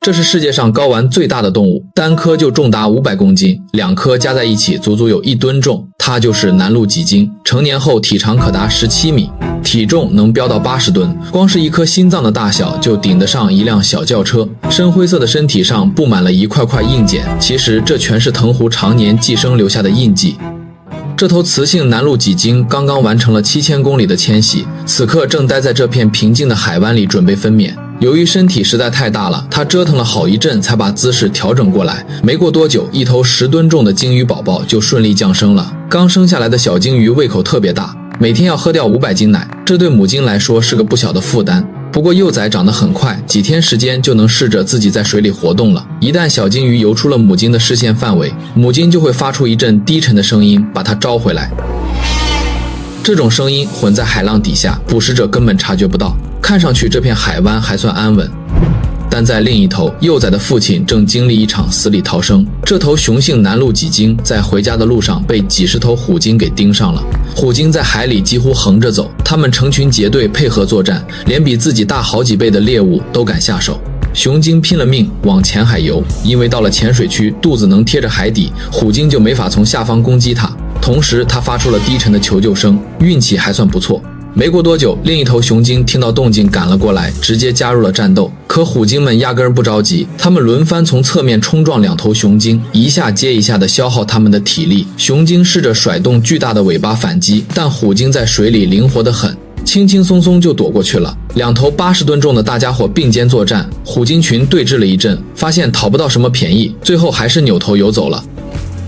这是世界上睾丸最大的动物，单颗就重达500公斤，2颗加在一起足足有1吨重。它就是南陆脊鲸，成年后体长可达17米，体重能飙到80吨，光是一颗心脏的大小就顶得上一辆小轿车。深灰色的身体上布满了一块块硬茧，其实这全是藤壶常年寄生留下的印记。这头雌性南陆脊鲸刚刚完成了7000公里的迁徙，此刻正待在这片平静的海湾里准备分娩。由于身体实在太大了，它折腾了好一阵才把姿势调整过来。没过多久，一头10吨重的鲸鱼宝宝就顺利降生了。刚生下来的小鲸鱼胃口特别大，每天要喝掉500斤奶，这对母鲸来说是个不小的负担。不过幼崽长得很快，几天时间就能试着自己在水里活动了。一旦小鲸鱼游出了母鲸的视线范围，母鲸就会发出一阵低沉的声音，把它招回来。这种声音混在海浪底下，捕食者根本察觉不到。看上去这片海湾还算安稳，但在另一头，幼崽的父亲正经历一场死里逃生。这头雄性南陆脊鲸在回家的路上被几十头虎鲸给盯上了。虎鲸在海里几乎横着走，它们成群结队配合作战，连比自己大好几倍的猎物都敢下手。雄鲸拼了命往浅海游，因为到了浅水区，肚子能贴着海底，虎鲸就没法从下方攻击它。同时，它发出了低沉的求救声，运气还算不错。没过多久，另一头雄鲸听到动静赶了过来，直接加入了战斗。可虎鲸们压根不着急，他们轮番从侧面冲撞2头雄鲸，一下接一下的消耗他们的体力。雄鲸试着甩动巨大的尾巴反击，但虎鲸在水里灵活得很，轻轻松松就躲过去了。2头80吨重的大家伙并肩作战，虎鲸群对峙了一阵，发现讨不到什么便宜，最后还是扭头游走了。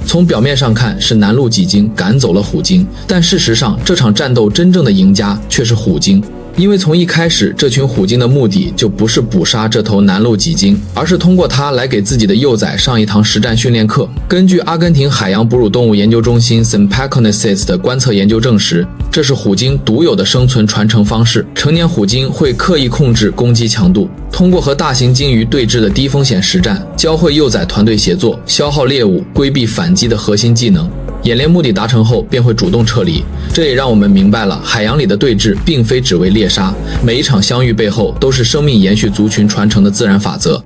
从表面上看是南陆脊鲸赶走了虎鲸，但事实上这场战斗真正的赢家却是虎鲸。因为从一开始，这群虎鲸的目的就不是捕杀这头南陆脊鲸，而是通过它来给自己的幼崽上一堂实战训练课。根据阿根廷海洋哺乳动物研究中心 Sympaconesis 的观测研究证实，这是虎鲸独有的生存传承方式。成年虎鲸会刻意控制攻击强度，通过和大型鲸鱼对峙的低风险实战，教会幼崽团队协作、消耗猎物、规避反击的核心技能。演练目的达成后便会主动撤离，这也让我们明白了海洋里的对峙并非只为猎杀，每一场相遇背后都是生命延续族群传承的自然法则。